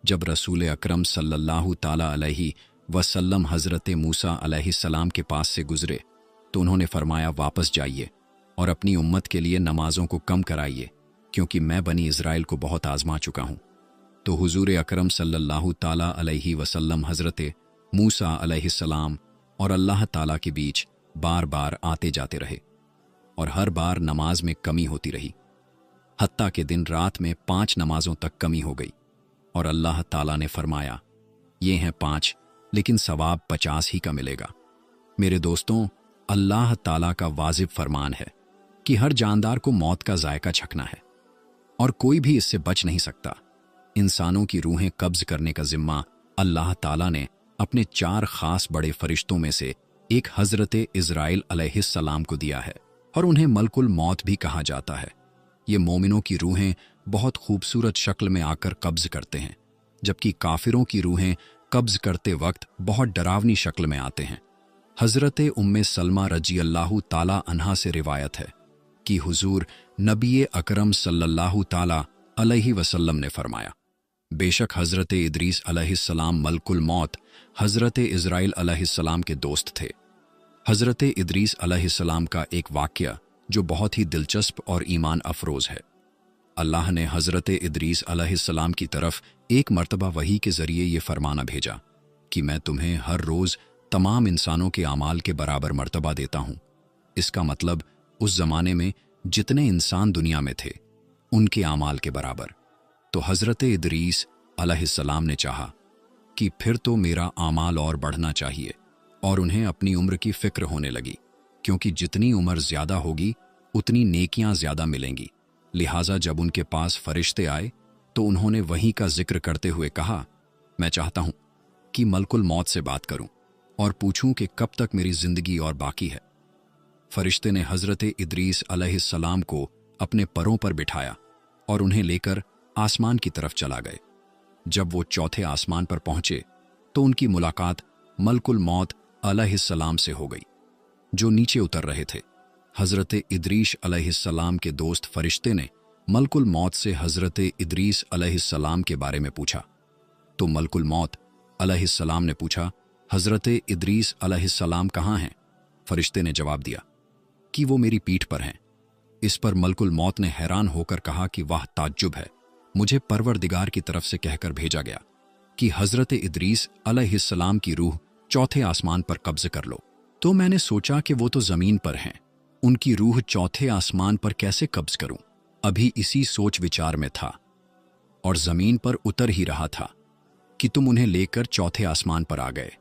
Speaker 1: जब रसूल अकरम सल्लल्लाहु ताला अलैहि वसल्लम हज़रत मूसा अलैहिस्सलाम के पास से गुजरे तो उन्होंने फरमाया, वापस जाइए और अपनी उम्मत के लिए नमाजों को कम कराइए क्योंकि मैं बनी इज़राइल को बहुत आजमा चुका हूँ। तो हुजूर अकरम सल्लल्लाहु ताला अलैहि वसल्लम हज़रत मूसा अलैहिस्सलाम और अल्लाह ताला के बीच बार बार आते जाते रहे और हर बार नमाज में कमी होती रही, हत्ता के दिन रात में 5 नमाजों तक कमी हो गई और अल्लाह ताला ने फरमाया, ये हैं 5 लेकिन सवाब 50 ही का मिलेगा। मेरे दोस्तों, अल्लाह ताला का वाजिब फरमान है कि हर जानदार को मौत का जायका चखना है और कोई भी इससे बच नहीं सकता। इंसानों की रूहें कब्ज करने का जिम्मा अल्लाह ताला ने अपने 4 खास बड़े फरिश्तों में से एक हज़रत इज़राइल अलैहिस्सलाम को दिया है और उन्हें मलकुल मौत भी कहा जाता है। ये मोमिनों की रूहें बहुत खूबसूरत शक्ल में आकर कब्ज करते हैं, जबकि काफिरों की रूहें कब्ज करते वक्त बहुत डरावनी शक्ल में आते हैं। हज़रत उम्मे सलमा रजी अल्लाहु ताला अन्हा से रिवायत है कि हुजूर नबी अकरम सल्लल्लाहु ताला अलैहि वसल्लम ने फरमाया, बेशक हज़रत इदरीस अलैहिस्सलाम मलकुल मौत हज़रत इज़राइल अलैहिस्सलाम के दोस्त थे। हज़रत इदरीस अलैहिस्सलाम का एक वाक़या जो बहुत ही दिलचस्प और ईमान अफरोज़ है। अल्लाह ने हज़रत इदरीस अलैहिस्सलाम की तरफ एक मर्तबा वही के ज़रिए ये फरमाना भेजा कि मैं तुम्हें हर रोज़ तमाम इंसानों के आमाल के बराबर मर्तबा देता हूँ। इसका मतलब उस ज़माने में जितने इंसान दुनिया में थे उनके आमाल के बराबर। तो हज़रत इदरीस अलैहिस्सलाम ने चाहा कि फिर तो मेरा आमाल और बढ़ना चाहिए और उन्हें अपनी उम्र की फ़िक्र होने लगी, क्योंकि जितनी उम्र ज़्यादा होगी उतनी नेकियां ज़्यादा मिलेंगी। लिहाजा जब उनके पास फरिश्ते आए तो उन्होंने वहीं का जिक्र करते हुए कहा, मैं चाहता हूं कि मलकुल मौत से बात करूं और पूछूं कि कब तक मेरी जिंदगी और बाकी है। फरिश्ते ने हज़रत इदरीस अलैहिस्सलाम को अपने परों पर बिठाया और उन्हें लेकर आसमान की तरफ चला गए। जब वो चौथे आसमान पर पहुंचे तो उनकी मुलाकात मलकुल मौत अलैहिस्सलाम से हो गई, जो नीचे उतर रहे थे। हज़रत इदरीस अलैहिस्सलाम के दोस्त फरिश्ते ने मलकुल मौत से हज़रत इदरीस अलैहिस्सलाम के बारे में पूछा तो मलकुल मौत अलैहिस्सलाम ने पूछा, हज़रत इदरीस अलैहिस्सलाम कहाँ हैं? फरिश्ते ने जवाब दिया कि वो मेरी पीठ पर हैं। इस पर मलकुल मौत ने हैरान होकर कहा कि वाह ताज्जुब है, मुझे परवरदिगार की तरफ से कहकर भेजा गया कि हज़रत इदरीस अलैहिस्सलाम की रूह चौथे आसमान पर कब्ज़ कर लो। तो मैंने सोचा कि वो तो ज़मीन पर हैं, उनकी रूह चौथे आसमान पर कैसे कब्ज़ करूं? अभी इसी सोच विचार में था और ज़मीन पर उतर ही रहा था कि तुम उन्हें लेकर चौथे आसमान पर आ गए।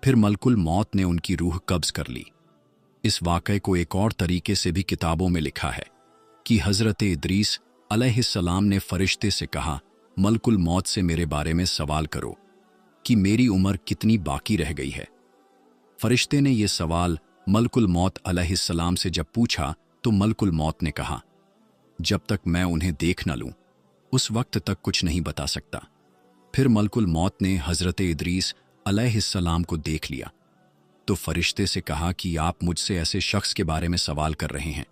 Speaker 1: फिर मलकुल मौत ने उनकी रूह कब्ज़ कर ली। इस वाक़े को एक और तरीके से भी किताबों में लिखा है कि हज़रत इदरीस अलैहिस्सलाम ने फरिश्ते से कहा, मलकुल मौत से मेरे बारे में सवाल करो कि मेरी उम्र कितनी बाकी रह गई है। फरिश्ते ने यह सवाल मलकुल मौत अलैहिस्सलाम से जब पूछा तो मलकुल मौत ने कहा, जब तक मैं उन्हें देख न लूं उस वक्त तक कुछ नहीं बता सकता। फिर मलकुल मौत ने हज़रत इदरीस अलैहिस्सलाम को देख लिया तो फरिश्ते से कहा कि आप मुझसे ऐसे शख्स के बारे में सवाल कर रहे हैं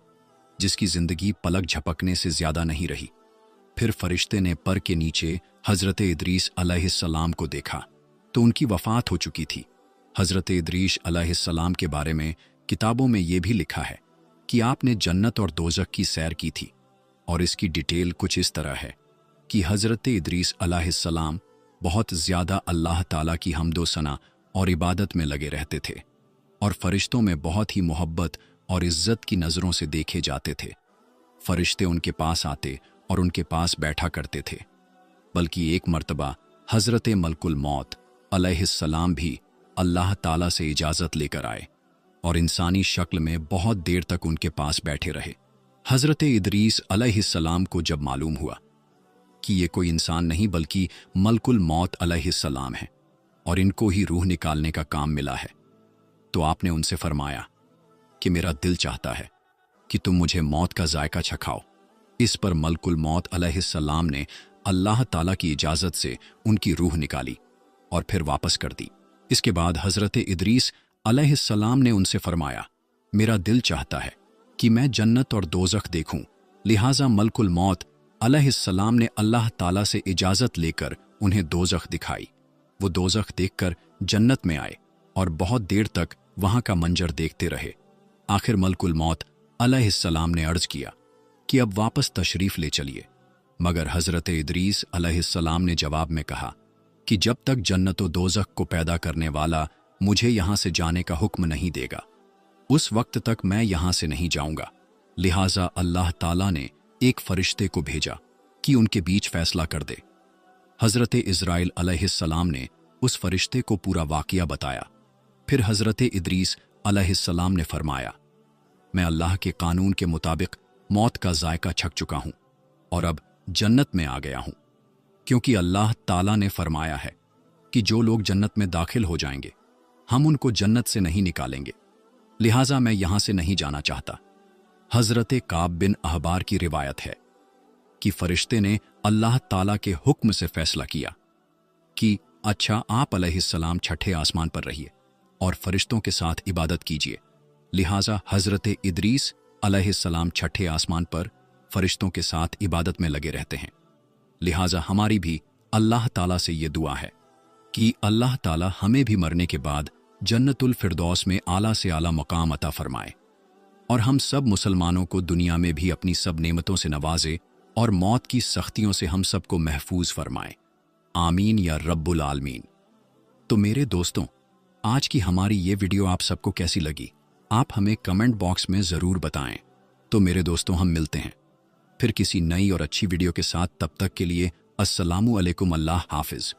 Speaker 1: जिसकी जिंदगी पलक झपकने से ज्यादा नहीं रही। फिर फरिश्ते ने पर के नीचे हजरत इदरीस अलैहिस्सलाम को देखा तो उनकी वफात हो चुकी थी। हजरत इदरीस अलैहिस्सलाम के बारे में किताबों में यह भी लिखा है कि आपने जन्नत और दोज़ख की सैर की थी, और इसकी डिटेल कुछ इस तरह है कि हजरत इदरीस अलैहिस्सलाम बहुत ज्यादा अल्लाह ताला की हम्दो सना और इबादत में लगे रहते थे और फरिश्तों में बहुत ही मोहब्बत और इज्जत की नज़रों से देखे जाते थे। फरिश्ते उनके पास आते और उनके पास बैठा करते थे। बल्कि एक मर्तबा हजरत मलकुल मौत अलैहिस्सलाम भी अल्लाह ताला से इजाज़त लेकर आए और इंसानी शक्ल में बहुत देर तक उनके पास बैठे रहे। हजरत इदरीस अलैहिस्सलाम को जब मालूम हुआ कि ये कोई इंसान नहीं बल्कि मलकुल मौत अलैहिस्सलाम है और इनको ही रूह निकालने का काम मिला है, तो आपने उनसे फरमाया कि मेरा दिल चाहता है कि तुम मुझे मौत का जायका चखाओ। इस पर मलकुल मौत अलैहिस्सलाम ने अल्लाह ताला की इजाज़त से उनकी रूह निकाली और फिर वापस कर दी। इसके बाद हजरत इदरीस अलैहिस्सलाम ने उनसे फरमाया, मेरा दिल चाहता है कि मैं जन्नत और दोज़ख देखूं। लिहाजा मलकुल मौत अलैहिस्सलाम ने अल्लाह ताला से इजाज़त लेकर उन्हें दोज़ख दिखाई। वो दोज़ख देखकर जन्नत में आए और बहुत देर तक वहां का मंजर देखते रहे। आखिर मलकुल मौत अलैहिस्सलाम ने अर्ज किया कि अब वापस तशरीफ ले चलिए, मगर हजरत इदरीस अलैहिस्सलाम ने जवाब में कहा कि जब तक जन्नत व दोज़ख को पैदा करने वाला मुझे यहां से जाने का हुक्म नहीं देगा, उस वक्त तक मैं यहां से नहीं जाऊंगा। लिहाजा अल्लाह ताला ने एक फरिश्ते को भेजा कि उनके बीच फैसला कर दे। हजरत इज़राइल अलैहिस्सलाम ने उस फरिश्ते को पूरा वाक़या बताया। फिर हजरत इदरीस अलैहिस्सलाम ने फरमाया, मैं अल्लाह के कानून के मुताबिक मौत का जायका छक चुका हूं और अब जन्नत में आ गया हूं, क्योंकि अल्लाह ताला ने फरमाया है कि जो लोग जन्नत में दाखिल हो जाएंगे हम उनको जन्नत से नहीं निकालेंगे। लिहाजा मैं यहां से नहीं जाना चाहता। हजरत काब बिन अहबार की रिवायत है कि फरिश्ते ने अल्लाह ताला के हुक्म से फैसला किया कि अच्छा, आप अलैहिस्सलाम छठे आसमान पर रहिए और फरिश्तों के साथ इबादत कीजिए। लिहाजा हजरत इदरीस अलैहिस्सलाम छठे आसमान पर फरिश्तों के साथ इबादत में लगे रहते हैं। लिहाजा हमारी भी अल्लाह ताला से ये दुआ है कि अल्लाह ताला हमें भी मरने के बाद जन्नतुल फिरदौस में आला से आला मकाम अता फरमाए और हम सब मुसलमानों को दुनिया में भी अपनी सब नेमतों से नवाजे और मौत की सख्तियों से हम सबको महफूज फरमाए। आमीन या रब्बुल आलमीन। तो मेरे दोस्तों, आज की हमारी ये वीडियो आप सबको कैसी लगी, आप हमें कमेंट बॉक्स में ज़रूर बताएं। तो मेरे दोस्तों, हम मिलते हैं फिर किसी नई और अच्छी वीडियो के साथ। तब तक के लिए अस्सलामु अलैकुम, अल्लाह हाफिज़।